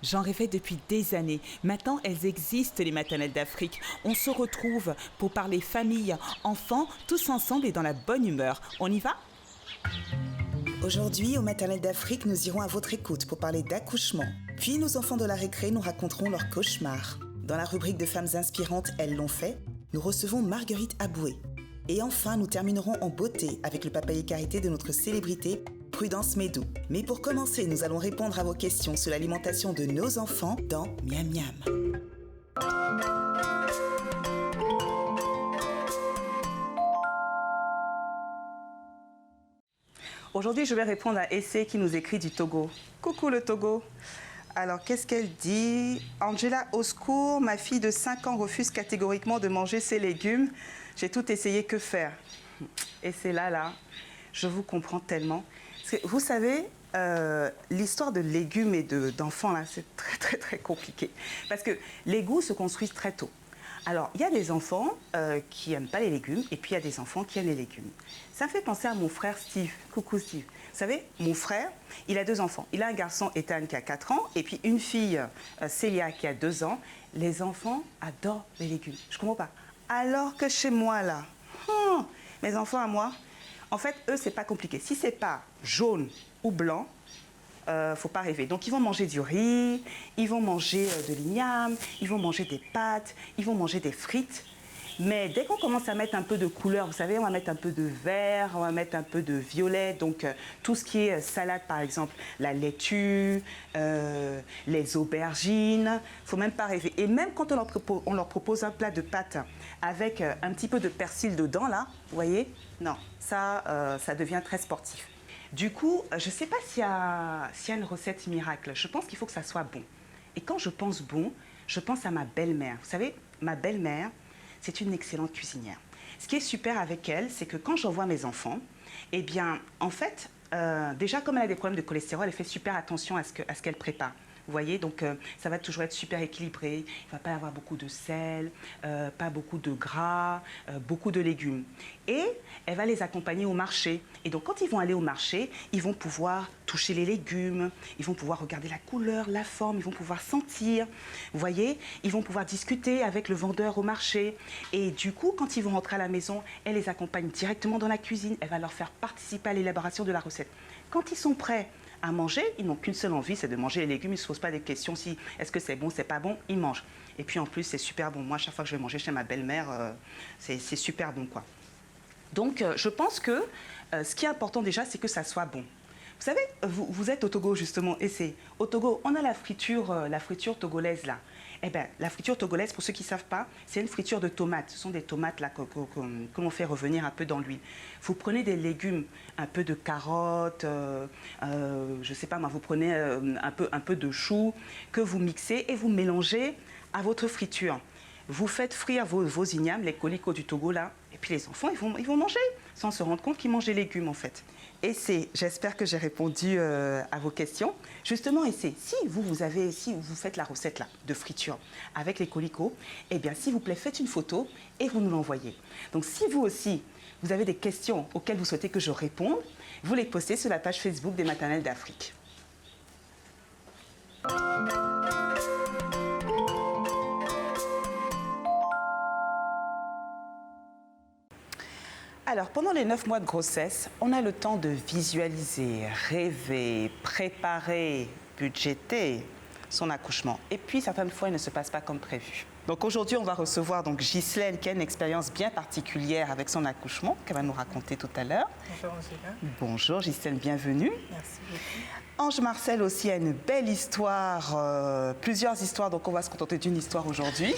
J'en rêvais depuis des années. Maintenant, elles existent, les maternelles d'Afrique. On se retrouve pour parler famille, enfants, tous ensemble et dans la bonne humeur. On y va ? Aujourd'hui, aux maternelles d'Afrique, nous irons à votre écoute pour parler d'accouchement. Puis nos enfants de la récré nous raconteront leurs cauchemars. Dans la rubrique de femmes inspirantes, elles l'ont fait, nous recevons Marguerite Aboué. Et enfin, nous terminerons en beauté avec le papaye carité de notre célébrité, Prudence Médou. Mais pour commencer, nous allons répondre à vos questions sur l'alimentation de nos enfants dans Miam Miam. Aujourd'hui, je vais répondre à Essé qui nous écrit du Togo. Coucou le Togo. Alors, qu'est-ce qu'elle dit? Angela, au secours, ma fille de 5 ans refuse catégoriquement de manger ses légumes. J'ai tout essayé, que faire? Et c'est là, je vous comprends tellement. Parce que, vous savez, l'histoire de légumes et d'enfants, là, c'est très compliqué. Parce que les goûts se construisent très tôt. Alors, il y a des enfants qui n'aiment pas les légumes, et puis il y a des enfants qui aiment les légumes. Ça me fait penser à mon frère Steve. Coucou Steve. Vous savez, mon frère, il a 2 enfants. Il a un garçon, Ethan, qui a 4 ans, et puis une fille, Célia, qui a 2 ans. Les enfants adorent les légumes. Je ne comprends pas. Alors que chez moi, là, mes enfants à moi, en fait, eux, c'est pas compliqué. Si c'est pas jaune ou blanc, faut pas rêver. Donc ils vont manger du riz, ils vont manger de l'igname, ils vont manger des pâtes, ils vont manger des frites. Mais dès qu'on commence à mettre un peu de couleur, vous savez, on va mettre un peu de vert, on va mettre un peu de violet, donc tout ce qui est salade par exemple, la laitue, les aubergines, faut même pas rêver. Et même quand on leur propose un plat de pâtes avec un petit peu de persil dedans là, vous voyez, non, ça devient très sportif. Du coup, je ne sais pas s'il y a une recette miracle. Je pense qu'il faut que ça soit bon. Et quand je pense bon, je pense à ma belle-mère. Vous savez, ma belle-mère, c'est une excellente cuisinière. Ce qui est super avec elle, c'est que quand j'envoie mes enfants, eh bien, en fait, déjà, comme elle a des problèmes de cholestérol, elle fait super attention à ce qu'elle prépare. Vous voyez, donc ça va toujours être super équilibré. Il ne va pas y avoir beaucoup de sel, pas beaucoup de gras, beaucoup de légumes. Et elle va les accompagner au marché. Et donc quand ils vont aller au marché, ils vont pouvoir toucher les légumes, ils vont pouvoir regarder la couleur, la forme, ils vont pouvoir sentir. Vous voyez, ils vont pouvoir discuter avec le vendeur au marché. Et du coup, quand ils vont rentrer à la maison, elle les accompagne directement dans la cuisine. Elle va leur faire participer à l'élaboration de la recette. Quand ils sont prêts à manger, ils n'ont qu'une seule envie, c'est de manger les légumes. Ils ne se posent pas des questions si est-ce que c'est bon, c'est pas bon, ils mangent. Et puis en plus, c'est super bon. Moi, chaque fois que je vais manger chez ma belle-mère, c'est super bon, quoi. Donc, je pense que ce qui est important déjà, c'est que ça soit bon. Vous savez, vous êtes au Togo justement, et c'est au Togo, on a la friture togolaise là. Eh bien, la friture togolaise, pour ceux qui ne savent pas, c'est une friture de tomates. Ce sont des tomates là que l'on fait revenir un peu dans l'huile. Vous prenez des légumes, un peu de carottes, je ne sais pas moi, vous prenez un peu de chou que vous mixez et vous mélangez à votre friture. Vous faites frire vos ignames, les colicots du Togo là, et puis les enfants, ils vont manger, sans se rendre compte qu'ils mangent des légumes en fait. Et j'espère que j'ai répondu à vos questions. Justement, si vous faites la recette là, de friture avec les colicots, eh bien, s'il vous plaît, faites une photo et vous nous l'envoyez. Donc, si vous aussi, vous avez des questions auxquelles vous souhaitez que je réponde, vous les postez sur la page Facebook des Maternelles d'Afrique. Alors, pendant les 9 mois de grossesse, on a le temps de visualiser, rêver, préparer, budgéter son accouchement. Et puis, certaines fois, il ne se passe pas comme prévu. Donc aujourd'hui, on va recevoir Ghislaine qui a une expérience bien particulière avec son accouchement, qu'elle va nous raconter tout à l'heure. Bonjour Angela. Bonjour Ghislaine, bienvenue. Merci beaucoup. Ange Marcel aussi a une belle histoire, plusieurs histoires, donc on va se contenter d'une histoire aujourd'hui.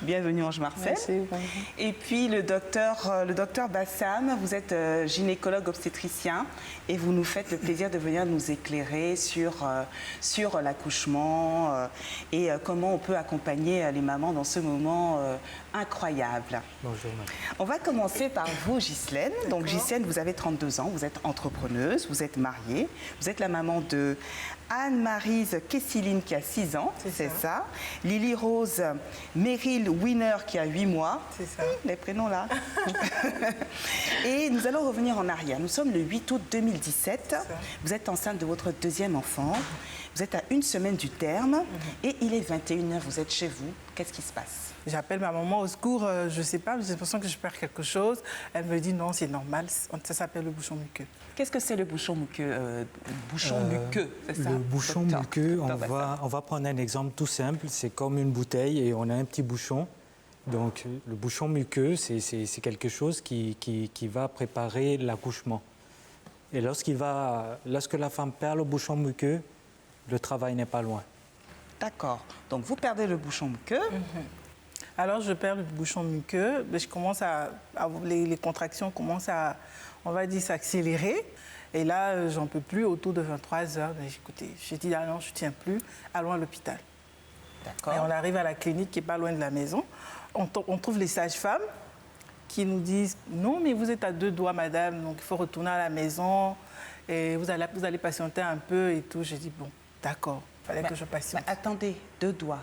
Bienvenue Ange Marcel. Merci, bonjour. Et puis le docteur Bassam, vous êtes gynécologue obstétricien et vous nous faites le plaisir de venir nous éclairer sur l'accouchement et comment on peut accompagner les mamans dans ce moment incroyable. Bonjour, madame. On va commencer par vous, Ghislaine. Donc, Ghislaine, vous avez 32 ans, vous êtes entrepreneuse, vous êtes mariée, vous êtes la maman de Anne-Maryse Kessiline qui a 6 ans, c'est ça. Lily Rose Meryl Winner qui a 8 mois. C'est ça. Les prénoms là. Et nous allons revenir en arrière. Nous sommes le 8 août 2017. Vous êtes enceinte de votre deuxième enfant. Vous êtes à 1 semaine du terme. Et il est 21h, vous êtes chez vous. Qu'est-ce qui se passe? J'appelle ma maman au secours, je ne sais pas, j'ai l'impression que je perds quelque chose. Elle me dit non, c'est normal, ça s'appelle le bouchon muqueux. Qu'est-ce que c'est le bouchon muqueux? Muqueux, c'est ça? Le bouchon Docteur. muqueux, Docteur on va prendre un exemple tout simple. C'est comme une bouteille et on a un petit bouchon. Donc le bouchon muqueux, c'est quelque chose qui va préparer l'accouchement. Et lorsque la femme perd le bouchon muqueux, le travail n'est pas loin. D'accord. Donc vous perdez le bouchon muqueux. Alors je perds le bouchon muqueux, mais je commence les contractions commencent à, on va dire, s'accélérer. Et là, j'en peux plus, autour de 23 heures. Mais écoutez, j'ai dit, ah non, je ne tiens plus, allons à l'hôpital. D'accord. Et on arrive à la clinique qui n'est pas loin de la maison. On trouve les sages-femmes qui nous disent, non, mais vous êtes à 2 doigts, madame, donc il faut retourner à la maison. Et vous allez patienter un peu et tout. J'ai dit, bon, d'accord, il fallait que je patiente. Attendez, 2 doigts.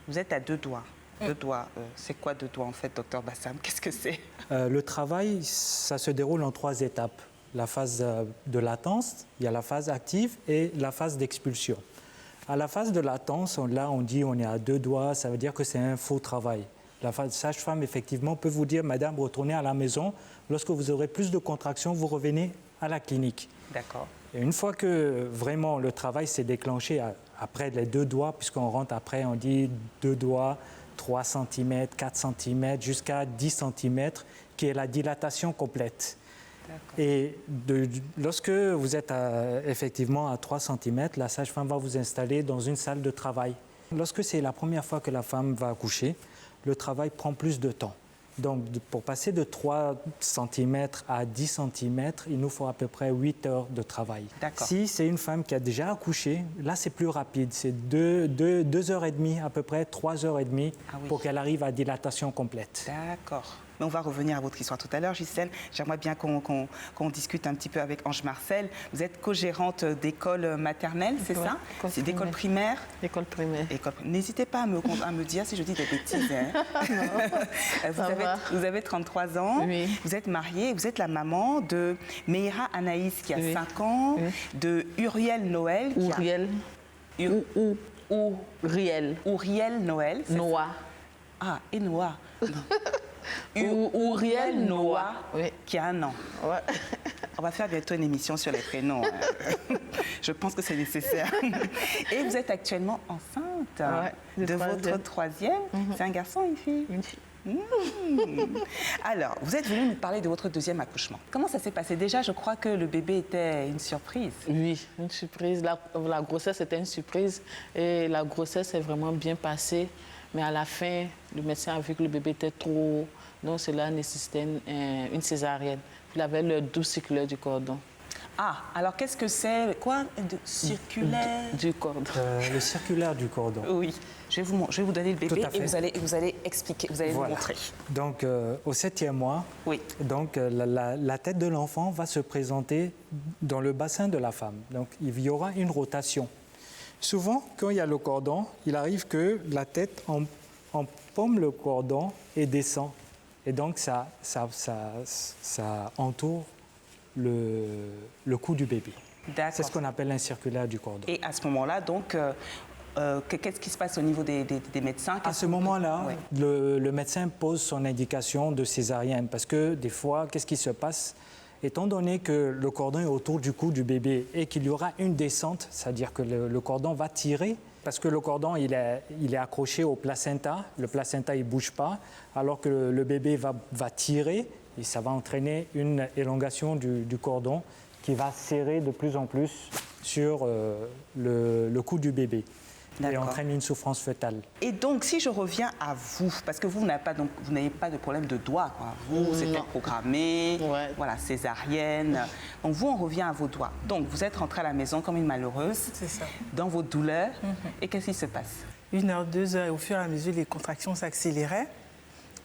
Vous êtes à 2 doigts. 2 doigts, c'est quoi 2 doigts en fait, docteur Bassam? Qu'est-ce que c'est? Le travail, ça se déroule en 3 étapes. La phase de latence, il y a la phase active et la phase d'expulsion. À la phase de latence, là, on dit on est à 2 doigts, ça veut dire que c'est un faux travail. La sage-femme, effectivement, peut vous dire, madame, retournez à la maison. Lorsque vous aurez plus de contractions, vous revenez à la clinique. D'accord. Et une fois que vraiment le travail s'est déclenché, après les 2 doigts, puisqu'on rentre après, on dit 2 doigts, 3 cm, 4 cm, jusqu'à 10 cm, qui est la dilatation complète. Et lorsque vous êtes effectivement à 3 cm, la sage-femme va vous installer dans une salle de travail. Lorsque c'est la première fois que la femme va accoucher, le travail prend plus de temps. Donc, pour passer de 3 cm à 10 cm, il nous faut à peu près 8 heures de travail. D'accord. Si c'est une femme qui a déjà accouché, là, c'est plus rapide. C'est 2 heures et demie, à peu près 3 heures et demie, pour qu'elle arrive à dilatation complète. D'accord. Mais on va revenir à votre histoire tout à l'heure, Ghislaine. J'aimerais bien qu'on discute un petit peu avec Ange Marcel. Vous êtes co-gérante d'école maternelle, c'est ça? C'est d'école primaire? École primaire. N'hésitez pas à me dire si je dis des bêtises. Hein. Vous avez 33 ans, oui. Vous êtes mariée, vous êtes la maman de Meira Anaïs qui a 5 ans, de Uriel Noël. Uriel. Uriel Noël. Noah. Ah, et Noah. Uriel Noah, qui a 1 an. Ouais. On va faire bientôt une émission sur les prénoms. Je pense que c'est nécessaire. Et vous êtes actuellement enceinte de votre 3e. C'est un garçon, une fille? Une fille. Alors, vous êtes venu nous parler de votre 2e accouchement. Comment ça s'est passé? Déjà, je crois que le bébé était une surprise. Oui, une surprise. La grossesse était une surprise et la grossesse s'est vraiment bien passée. Mais à la fin, le médecin a vu que le bébé était trop... Donc cela nécessitait une césarienne. Il avait le 12 circulaire du cordon. Ah, alors qu'est-ce que c'est? Quoi? Circulaire? Du cordon. Le circulaire du cordon. Oui. Je vais vous donner le bébé Tout à fait. et vous allez expliquer, vous allez nous montrer. Donc, au 7e mois, oui. Donc, la tête de l'enfant va se présenter dans le bassin de la femme. Donc, il y aura une rotation. Souvent, quand il y a le cordon, il arrive que la tête empomme le cordon et descend. Et donc, ça entoure le cou du bébé. C'est ce qu'on appelle un circulaire du cordon. Et à ce moment-là, donc, qu'est-ce qui se passe au niveau des médecins? À ce moment-là, le médecin pose son indication de césarienne. Parce que des fois, qu'est-ce qui se passe? Étant donné que le cordon est autour du cou du bébé et qu'il y aura une descente, c'est-à-dire que le cordon va tirer, parce que le cordon il est accroché au placenta, le placenta il ne bouge pas, alors que le bébé va tirer et ça va entraîner une élongation du cordon qui va serrer de plus en plus sur le cou du bébé. et entraîne une souffrance fœtale. Et donc, si je reviens à vous, parce que vous n'avez pas de problème de doigts, quoi. Vous, c'était programmé, voilà, césarienne. Donc, vous, on revient à vos doigts. Donc, vous êtes rentrée à la maison comme une malheureuse, C'est ça. dans vos douleurs. Et qu'est-ce qui se passe? 1 heure, 2 heures, et au fur et à mesure, les contractions s'accéléraient.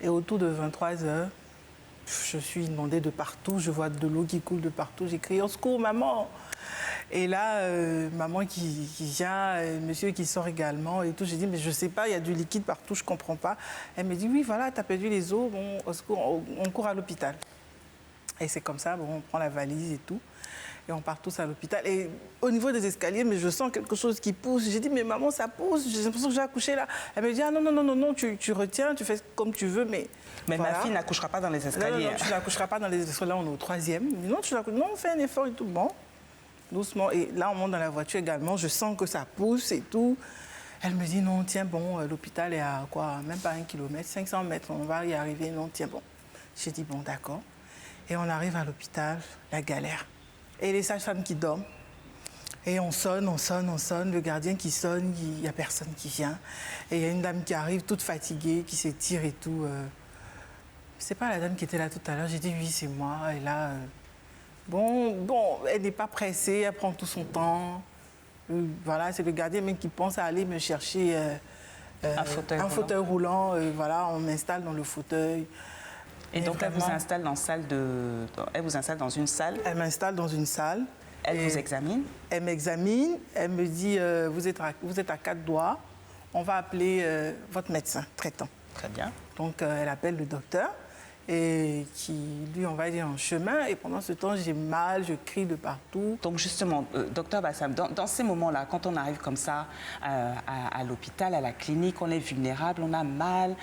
Et autour de 23 heures, je suis inondée de partout. Je vois de l'eau qui coule de partout. J'ai crié « Au secours, maman !» Et là, maman qui vient, monsieur qui sort également et tout. J'ai dit, mais je ne sais pas, il y a du liquide partout, je ne comprends pas. Elle me dit, oui, voilà, tu as perdu les os, bon, au secours, on court à l'hôpital. Et c'est comme ça, bon, on prend la valise et tout. Et on part tous à l'hôpital. Et au niveau des escaliers, mais je sens quelque chose qui pousse. J'ai dit, mais maman, ça pousse, j'ai l'impression que j'ai accouché là. Elle me dit, ah non, non, non, non, non, tu retiens, tu fais comme tu veux, mais... Mais voilà. ma fille n'accouchera pas dans les escaliers. Non, non, tu n'accoucheras pas dans les escaliers, là, on est au 3e. Non, non, on fait un effort et tout, bon. Doucement, et là on monte dans la voiture également, je sens que ça pousse et tout. Elle me dit non, tiens bon, l'hôpital est à quoi, même pas 1 kilomètre, 500 mètres, on va y arriver, non, tiens bon. J'ai dit bon, d'accord. Et on arrive à l'hôpital, la galère. Et les sages-femmes qui dorment. Et on sonne, le gardien qui sonne, il n'y a personne qui vient. Et il y a une dame qui arrive toute fatiguée, qui s'étire et tout. C'est pas la dame qui était là tout à l'heure, j'ai dit oui, c'est moi, et là... Bon, elle n'est pas pressée, elle prend tout son temps. Voilà, c'est le gardien même qui pense à aller me chercher un fauteuil roulant. Voilà, on m'installe dans le fauteuil. Et donc vraiment, elle vous installe dans une salle. Elle m'installe dans une salle. Elle vous examine. Elle m'examine. Elle me dit vous êtes à 4 doigts. On va appeler votre médecin traitant. Très bien. Donc elle appelle le docteur. Et qui, lui, on va dire, en chemin. Et pendant ce temps, j'ai mal, je crie de partout. Donc justement, docteur Bassam, dans ces moments-là, quand on arrive comme ça à l'hôpital, à la clinique, on est vulnérable, on a mal,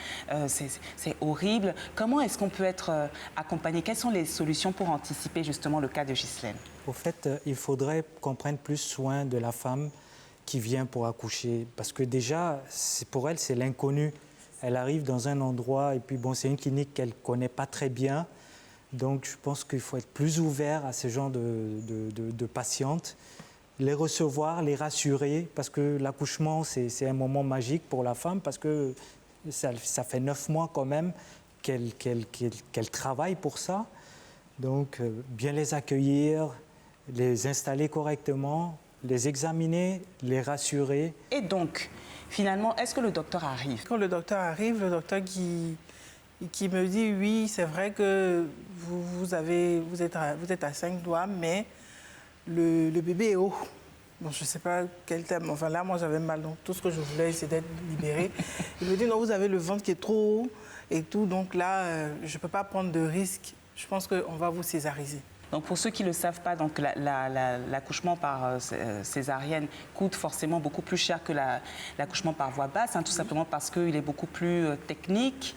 c'est horrible. Comment est-ce qu'on peut être accompagné? Quelles sont les solutions pour anticiper justement le cas de Ghislaine? Au fait, il faudrait qu'on prenne plus soin de la femme qui vient pour accoucher. Parce que déjà, pour elle, c'est l'inconnu. Elle arrive dans un endroit et puis bon, c'est une clinique qu'elle ne connaît pas très bien. Donc je pense qu'il faut être plus ouvert à ce genre de patientes, les recevoir, les rassurer, parce que l'accouchement, c'est un moment magique pour la femme, parce que ça fait 9 mois quand même qu'elle travaille pour ça. Donc bien les accueillir, les installer correctement, les examiner, les rassurer. Et donc, finalement, est-ce que le docteur arrive? Quand le docteur arrive, le docteur qui me dit oui, c'est vrai que vous êtes à 5 doigts, mais le bébé est haut. Bon, je ne sais pas quel thème. Enfin là, moi, j'avais mal. Donc tout ce que je voulais, c'est d'être libérée. Il me dit non, vous avez le ventre qui est trop haut et tout. Donc là, je ne peux pas prendre de risque. Je pense qu'on va vous césariser. Donc pour ceux qui ne le savent pas, donc l'accouchement par césarienne coûte forcément beaucoup plus cher que l'accouchement par voie basse, tout simplement parce qu'il est beaucoup plus technique.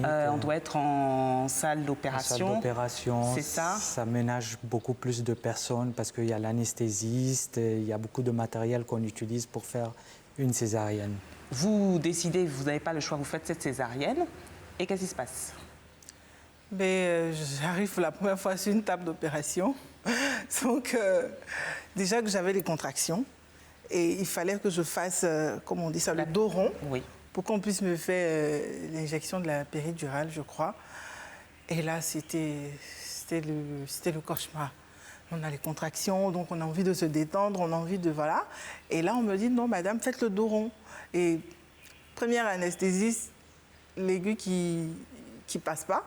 On doit être en salle d'opération. En salle d'opération, c'est ça. Ça ménage beaucoup plus de personnes parce qu'il y a l'anesthésiste, il y a beaucoup de matériel qu'on utilise pour faire une césarienne. Vous décidez, vous n'avez pas le choix, vous faites cette césarienne. Et qu'est-ce qui se passe? Mais j'arrive pour la première fois sur une table d'opération. Donc, déjà que j'avais des contractions. Et il fallait que je fasse, comme on dit ça, le dos rond. Oui. Pour qu'on puisse me faire l'injection de la péridurale, je crois. Et là, c'était le cauchemar. On a les contractions, donc on a envie de se détendre, on a envie de... Voilà. Et là, on me dit, non, madame, faites le dos rond. Et première anesthésiste, l'aiguille qui passe pas.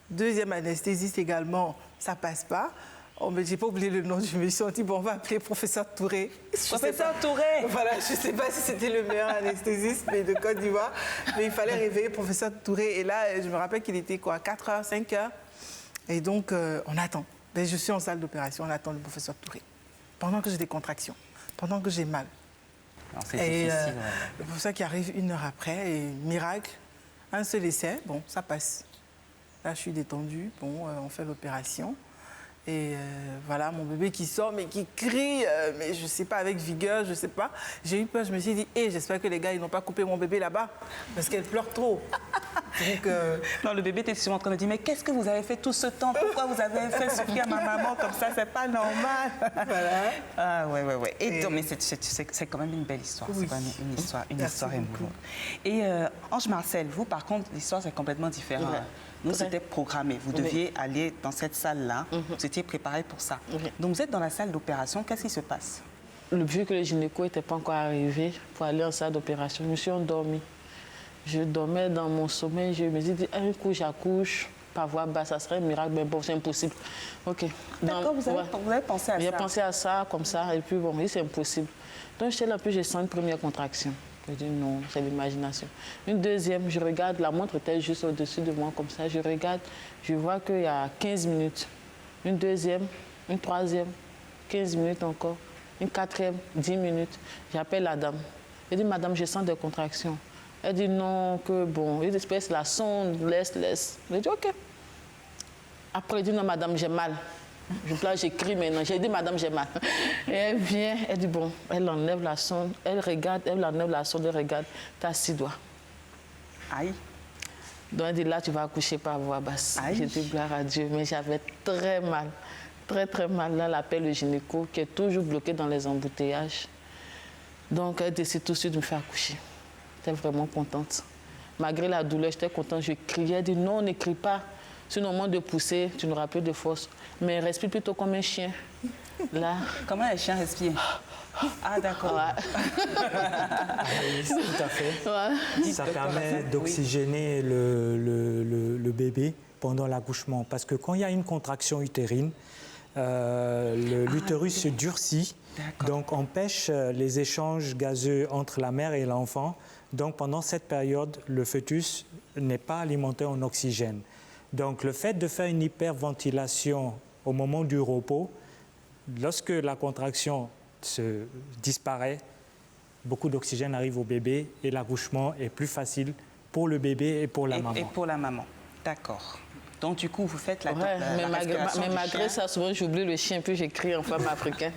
Deuxième anesthésiste également, ça passe pas. Oh, mais j'ai pas oublié le nom du monsieur. On dit, bon, on va appeler professeur Touré. Professeur Touré. Voilà, je sais pas si c'était le meilleur anesthésiste de Côte d'Ivoire, mais il fallait réveiller professeur Touré. Et là, je me rappelle qu'il était quoi, 4 heures, 5 heures. Et donc, on attend. Ben, je suis en salle d'opération, on attend le professeur Touré. Pendant que j'ai des contractions, pendant que j'ai mal. C'est difficile. Le professeur qui arrive 1 heure après, et miracle, un seul essai, bon, ça passe. Là, je suis détendue, bon, on fait l'opération. Et voilà, mon bébé qui sort, mais qui crie, mais je ne sais pas, avec vigueur, je ne sais pas. J'ai eu peur, je me suis dit, j'espère que les gars, ils n'ont pas coupé mon bébé là-bas, parce qu'elle pleure trop. Donc, Non, le bébé était souvent en train de dire, mais qu'est-ce que vous avez fait tout ce temps? Pourquoi vous avez fait souffrir ma maman comme ça? C'est pas normal. voilà. Ah ouais. Et donc, mais c'est quand même une belle histoire. Oui. C'est quand même une Merci histoire beaucoup. émouvante. Et Ange Marcel, vous, par contre, l'histoire, c'est complètement différent. Ouais. Nous, Ouais. c'était programmé. Vous Oui. deviez aller dans cette salle-là. Vous étiez préparé pour ça. Oui. Donc, vous êtes dans la salle d'opération. Qu'est-ce qui se passe? Vu que le gynéco n'était pas encore arrivé pour aller en salle d'opération, je me suis endormie. Je dormais dans mon sommeil, je me suis dit, un coup j'accouche, par voie basse, ça serait un miracle, mais bon, c'est impossible. Ok. D'accord, vous avez pensé à J'ai ça? pensé à ça, comme ça, et puis bon, oui, c'est impossible. Donc j'étais là, puis je sens une première contraction. Je dis non, c'est l'imagination. Une deuxième, je regarde, la montre était juste au-dessus de moi, comme ça, je regarde, je vois qu'il y a 15 minutes. Une deuxième, une troisième, 15 minutes encore. Une quatrième, 10 minutes. J'appelle la dame. Je dis, madame, je sens des contractions. Elle dit non, que bon, il espèce la sonde, laisse. Je dis, ok. Après, elle dit non, madame, j'ai mal. J'écris maintenant. J'ai dit, madame, j'ai mal. Et elle vient, elle dit, bon, elle enlève la sonde, elle regarde, elle enlève la sonde, elle regarde, t'as 6 doigts. Aïe. Donc elle dit, là, tu vas accoucher par voie basse. Aïe. J'ai dit, gloire à Dieu, mais j'avais très mal. Très mal. Là, elle appelle le gynéco qui est toujours bloqué dans les embouteillages. Donc, elle décide tout de suite de me faire accoucher. J'étais vraiment contente. Malgré la douleur, j'étais contente. Je criais, elle dit non, ne crie pas. Sinon, au moment de pousser, tu n'auras plus de force. Mais respire plutôt comme un chien. Là. Comment les chiens respirent? Ah, d'accord. Ouais. Oui, tout à fait. Ouais. Ça permet d'oxygéner le bébé pendant l'accouchement. Parce que quand il y a une contraction utérine, l'utérus se durcit, donc empêche les échanges gazeux entre la mère et l'enfant. Donc pendant cette période, le fœtus n'est pas alimenté en oxygène. Donc le fait de faire une hyperventilation au moment du repos, lorsque la contraction disparaît, beaucoup d'oxygène arrive au bébé et l'accouchement est plus facile pour le bébé et pour la maman. Et pour la maman. D'accord. Donc, du coup, vous faites la Ouais, mais respiration du malgré chien. ça, souvent j'oublie le chien, puis j'écris en femme africaine.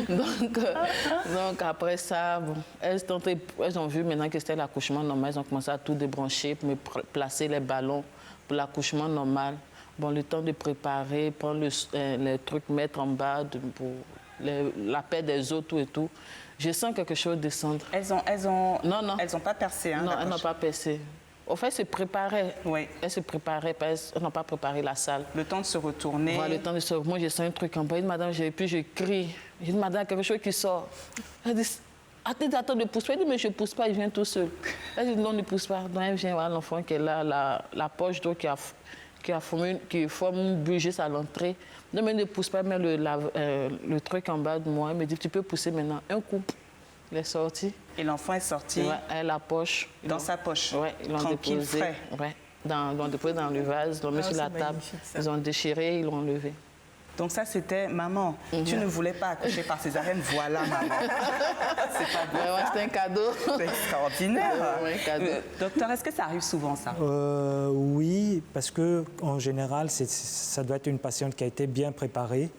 donc après ça, bon, elles ont vu maintenant que c'était l'accouchement normal, elles ont commencé à tout débrancher pour me placer les ballons pour l'accouchement normal. Bon, le temps de préparer, prendre les trucs, mettre en bas pour la paix des os, tout et tout. Je sens quelque chose descendre. Elles ont Non. pas percé, hein, Non, la elles n'ont poche. pas percé. Au fait, elles se préparaient. Oui. Elles se préparaient, elles n'ont pas préparé la salle. Le temps de se retourner. Voilà, le temps de sortir. Moi, j'ai senti un truc en bas. Madame, puis je crie. J'ai dit, madame, quelque chose qui sort. Elle dit, attends, ne pousse pas. Elle dit, mais je ne pousse pas, il vient tout seul. Elle dit, non, ne pousse pas. Donc, elle vient voir l'enfant qui est là, la poche d'eau qui forme une bulle juste à l'entrée. Non, mais ne pousse pas, mais le truc en bas de moi. Elle me dit, tu peux pousser maintenant. Un coup. Il est sorti. Et l'enfant est sorti Ouais, elle a la poche. dans sa poche. Oui, ils l'ont Tranquille, déposé. frais. Ouais, ils l'ont déposé dans le vase, ils l'ont mis sur la c'est table. magnifique, ça. Ils ont déchiré, ils l'ont enlevé. Donc ça, c'était maman. Tu ne voulais pas accoucher par césarienne, voilà maman. C'est pas beau. Ouais, c'était un cadeau. C'est extraordinaire. Ouais, cadeau. Docteur, est-ce que ça arrive souvent, ça? Oui, parce que en général, ça doit être une patiente qui a été bien préparée,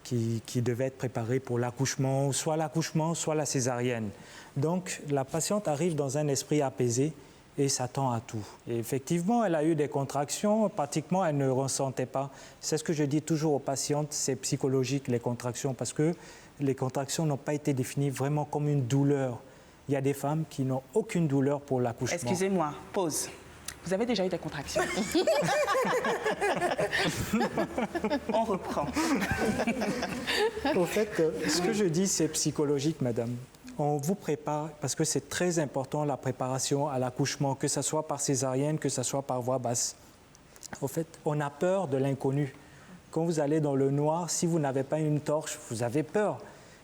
qui devait être préparée pour l'accouchement, soit la césarienne. Donc, la patiente arrive dans un esprit apaisé et s'attend à tout. Et effectivement, elle a eu des contractions, pratiquement, elle ne ressentait pas. C'est ce que je dis toujours aux patientes, c'est psychologique, les contractions, parce que les contractions n'ont pas été définies vraiment comme une douleur. Il y a des femmes qui n'ont aucune douleur pour l'accouchement. Excusez-moi, pause. Vous avez déjà eu des contractions? On reprend. Au fait, ce que je dis, c'est psychologique, madame. On vous prépare, parce que c'est très important, la préparation à l'accouchement, que ce soit par césarienne, que ce soit par voie basse. Au fait, on a peur de l'inconnu. Quand vous allez dans le noir, si vous n'avez pas une torche, vous avez peur.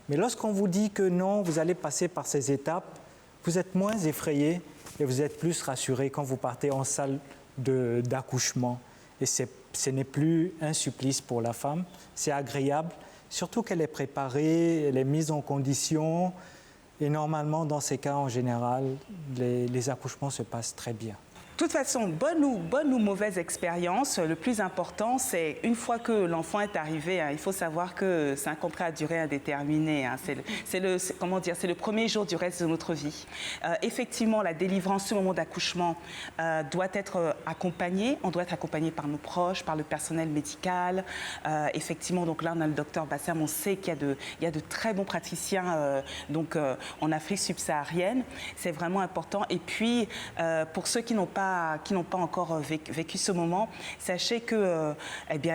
Mais lorsqu'on vous dit que non, vous allez passer par ces étapes, vous êtes moins effrayé et vous êtes plus rassuré quand vous partez en salle d'accouchement. Et ce n'est plus un supplice pour la femme, c'est agréable, surtout qu'elle est préparée, elle est mise en condition. Et normalement, dans ces cas, en général, les accouchements se passent très bien. De toute façon, bonne ou mauvaise expérience, le plus important, c'est une fois que l'enfant est arrivé, il faut savoir que c'est un contrat à durée indéterminée. C'est le premier jour du reste de notre vie. Effectivement, la délivrance au moment d'accouchement doit être accompagnée. On doit être accompagné par nos proches, par le personnel médical. Effectivement, donc là, on a le docteur Bassam. On sait qu'il y a de très bons praticiens en Afrique subsaharienne. C'est vraiment important. Et puis, pour ceux qui n'ont pas encore vécu ce moment, sachez que,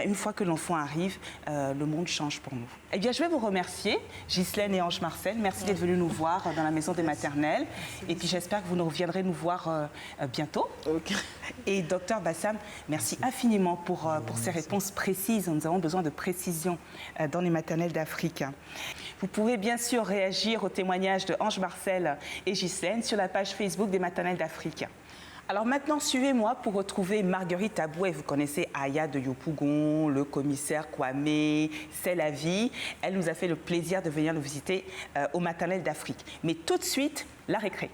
une fois que l'enfant arrive, le monde change pour nous. Eh bien, je vais vous remercier, Ghislaine et Ange Marcel. Merci d'être venus nous voir dans la maison des maternelles. Et puis, j'espère que vous nous reviendrez nous voir bientôt. Okay. Et docteur Bassam, merci infiniment pour ces réponses précises. Nous avons besoin de précision dans les maternelles d'Afrique. Vous pouvez bien sûr réagir aux témoignages de Ange Marcel et Ghislaine sur la page Facebook des maternelles d'Afrique. Alors maintenant, suivez-moi pour retrouver Marguerite Aboué. Vous connaissez Aya de Yopougon, le commissaire Kwame, C'est la vie. Elle nous a fait le plaisir de venir nous visiter au maternelles d'Afrique. Mais tout de suite, la récré.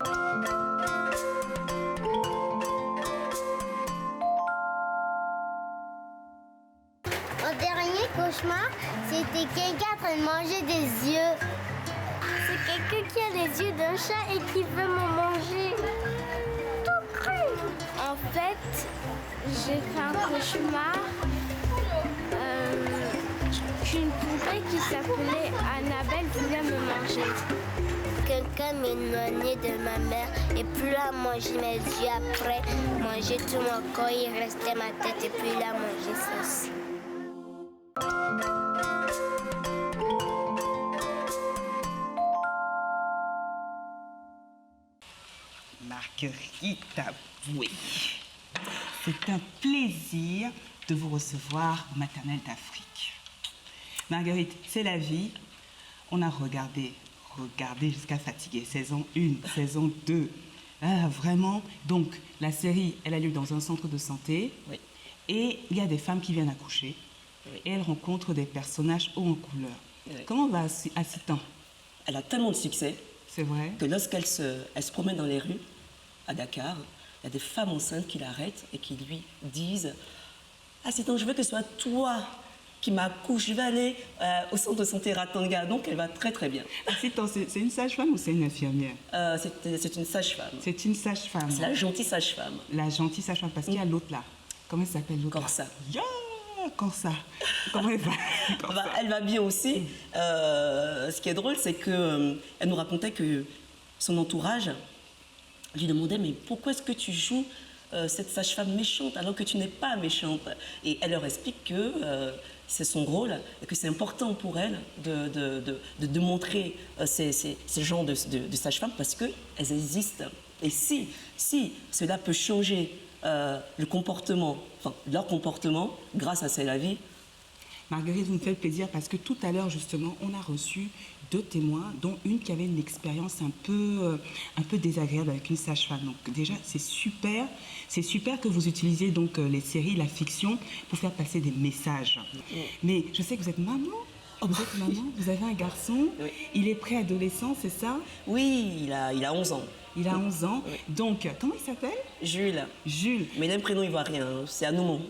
Mon dernier cauchemar, c'était quelqu'un en train de manger des yeux. C'est quelqu'un qui a les yeux d'un chat et qui veut me manger. En fait, j'ai fait un cauchemar qu'une poupée qui s'appelait Annabelle voulait me manger. Quelqu'un m'éloignait de ma mère et plus à manger mes yeux après, manger tout mon corps, il restait ma tête et puis là manger ça aussi. Marguerite Aboué. C'est un plaisir de vous recevoir au maternelles d'Afrique. Marguerite, c'est la vie. On a regardé jusqu'à fatiguer. Saison 1, saison 2. Ah, vraiment. Donc, la série, elle a lieu dans un centre de santé. Oui. Et il y a des femmes qui viennent accoucher. Oui. Et elles rencontrent des personnages hauts en couleur. Oui. Comment va Assitan? Elle a tellement de succès C'est vrai? que lorsqu'elle se promène dans les rues à Dakar, il y a des femmes enceintes qui l'arrêtent et qui lui disent « Ah, c'est donc je veux que ce soit toi qui m'accouche, je vais aller au centre de santé Ratanga. » Donc, elle va très, très bien. Assitan, c'est une sage-femme ou c'est une infirmière? C'est une sage-femme. C'est une sage-femme. C'est la gentille sage-femme. La gentille sage-femme, parce qu'il y a l'autre là. Comment elle s'appelle l'autre? Corsa. Yeah, Corsa. Comment elle va? Elle va bien aussi. Ce qui est drôle, c'est qu'elle nous racontait que son entourage lui demandait « Mais pourquoi est-ce que tu joues cette sage-femme méchante alors que tu n'es pas méchante ?» Et elle leur explique que c'est son rôle et que c'est important pour elle de montrer ce genre de sage-femme parce qu'elles existent. Et si cela peut changer le comportement, enfin leur comportement, grâce à C'est la vie. Marguerite, vous me faites plaisir parce que tout à l'heure, justement, on a reçu 2 témoins, dont une qui avait une expérience un peu désagréable avec une sage-femme. Donc déjà, c'est super que vous utilisiez donc les séries, la fiction, pour faire passer des messages. Mais je sais que vous êtes maman. Vous êtes maman, vous avez un garçon, Oui. Il est préadolescent, c'est ça? Oui, il a 11 ans. Il a 11 ans. Oui. Donc, comment il s'appelle? Jules. Jules. Mais il a un prénom ivoirien, c'est Anoumon.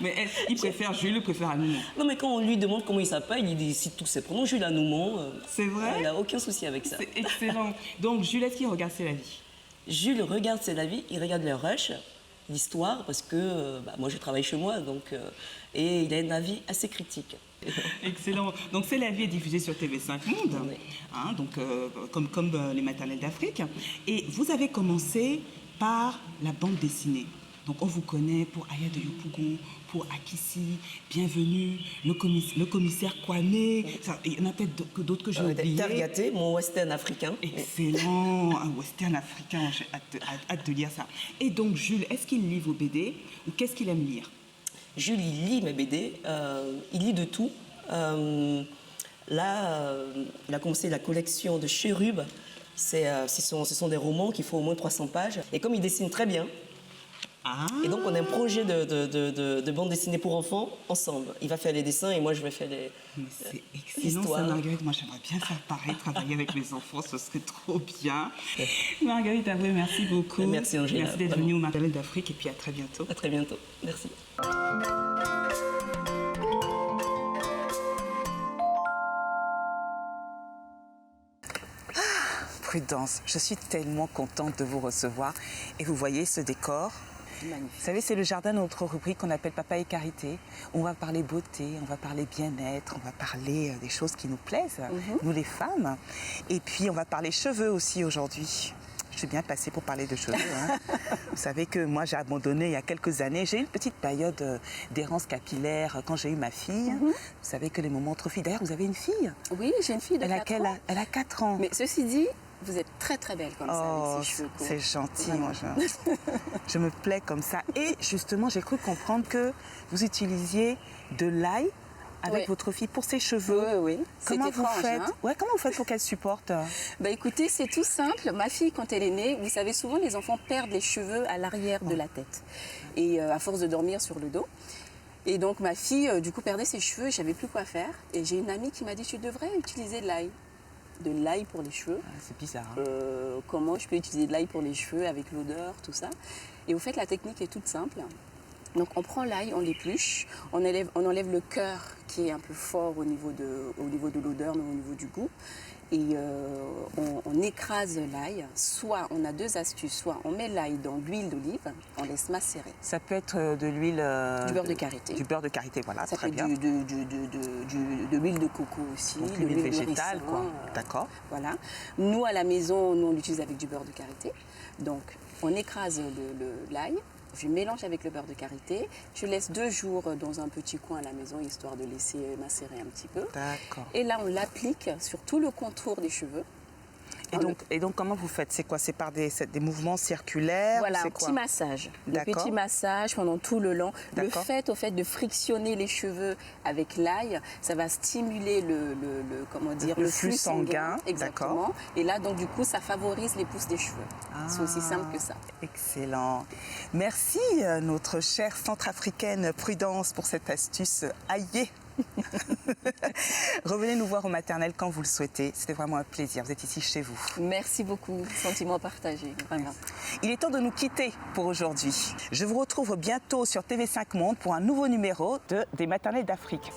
Mais il préfère Jules, il préfère Anoumon. Non, mais quand on lui demande comment il s'appelle, il cite tous ses prénoms. Jules Anoumon. C'est vrai? Il n'a aucun souci avec ça. C'est excellent. Donc, Jules, est-ce qu'il regarde C'est la vie? Jules regarde C'est la vie, il regarde le Rush, l'histoire, parce que moi je travaille chez moi, donc, et il a un avis assez critique. Excellent. Donc, C'est la vie est diffusée sur TV5 Monde, Oui. hein, donc, comme les maternelles d'Afrique. Et vous avez commencé par la bande dessinée. Donc, on vous connaît pour Aya de Yopougon, pour Akissi, Bienvenue, le commissaire Kwame. Ça, il y en a peut-être d'autres que j'ai oubliés. Tergaté, mon western africain. Excellent, un western africain, j'ai hâte de lire ça. Et donc, Jules, est-ce qu'il lit vos BD ou qu'est-ce qu'il aime lire? Jules, il lit mes BD, il lit de tout. Là, il a commencé la collection de Chérub. Ce sont des romans qui font au moins 300 pages. Et comme il dessine très bien, Et donc, on a un projet de bande dessinée pour enfants ensemble. Il va faire les dessins et moi, je vais faire les C'est excellent, ça, Marguerite. Moi, j'aimerais bien faire pareil, travailler avec mes enfants, ce serait trop bien. Marguerite Aboué, merci beaucoup. Merci, Angela. Merci d'être venue au Maternelle d'Afrique et puis à très bientôt. À très bientôt. Merci. Prudence, je suis tellement contente de vous recevoir. Et vous voyez ce décor? Magnifique. Vous savez, c'est le jardin de notre rubrique qu'on appelle Papa et Carité. On va parler beauté, on va parler bien-être, on va parler des choses qui nous plaisent, nous les femmes. Et puis, on va parler cheveux aussi aujourd'hui. Je suis bien passée pour parler de cheveux. Vous savez que moi, j'ai abandonné il y a quelques années. J'ai eu une petite période d'errance capillaire quand j'ai eu ma fille. Vous savez que les moments entre filles... D'ailleurs, vous avez une fille? Oui, j'ai une fille de 4 ans. Elle a 4 ans. Mais ceci dit, vous êtes très très belle comme ça, avec ces cheveux courts. C'est gentil, Vraiment. moi. Je me plais comme ça. Et justement, j'ai cru comprendre que vous utilisiez de l'ail avec Oui. votre fille pour ses cheveux. Oui, oui. Comment C'est vous étrange, faites hein. Comment vous faites pour qu'elle supporte? Bah écoutez, c'est tout simple. Ma fille, quand elle est née, vous savez, souvent les enfants perdent les cheveux à l'arrière de la tête. Et à force de dormir sur le dos. Et donc ma fille, du coup, perdait ses cheveux et je savais plus quoi faire. Et j'ai une amie qui m'a dit, tu devrais utiliser de l'ail. De l'ail pour les cheveux. C'est bizarre. Hein. Comment je peux utiliser de l'ail pour les cheveux avec l'odeur, tout ça. Et au fait, la technique est toute simple. Donc on prend l'ail, on l'épluche, on enlève le cœur qui est un peu fort au niveau de l'odeur, mais au niveau du goût. Et on écrase l'ail. Soit on a 2 astuces, soit on met l'ail dans l'huile d'olive, on laisse macérer. Ça peut être de l'huile... Du beurre de karité. Du beurre de karité, voilà, Ça très peut bien. être de l'huile de coco aussi, Donc de l'huile l'huile végétale, de quoi. ricin, D'accord. Voilà. Nous, à la maison, on l'utilise avec du beurre de karité. Donc, on écrase l'ail, je mélange avec le beurre de karité, je laisse 2 jours dans un petit coin à la maison, histoire de laisser macérer un petit peu. D'accord. Et là, on l'applique sur tout le contour des cheveux. Et donc, comment vous faites? C'est quoi? C'est par des mouvements circulaires? Voilà, c'est un quoi? petit massage. Le D'accord. petit massage pendant tout le long. Le D'accord. fait, au fait, de frictionner les cheveux avec l'ail, ça va stimuler le flux sanguin. Exactement. D'accord. Et là, donc, du coup, ça favorise les pousses des cheveux. C'est aussi simple que ça. Excellent. Merci, notre chère centrafricaine Prudence, pour cette astuce aillée. Revenez nous voir au maternel quand vous le souhaitez. C'était vraiment un plaisir. Vous êtes ici chez vous. Merci beaucoup. Sentiment partagé, vraiment. Il est temps de nous quitter pour aujourd'hui. Je vous retrouve bientôt sur TV5 Monde pour un nouveau numéro des Maternelles d'Afrique.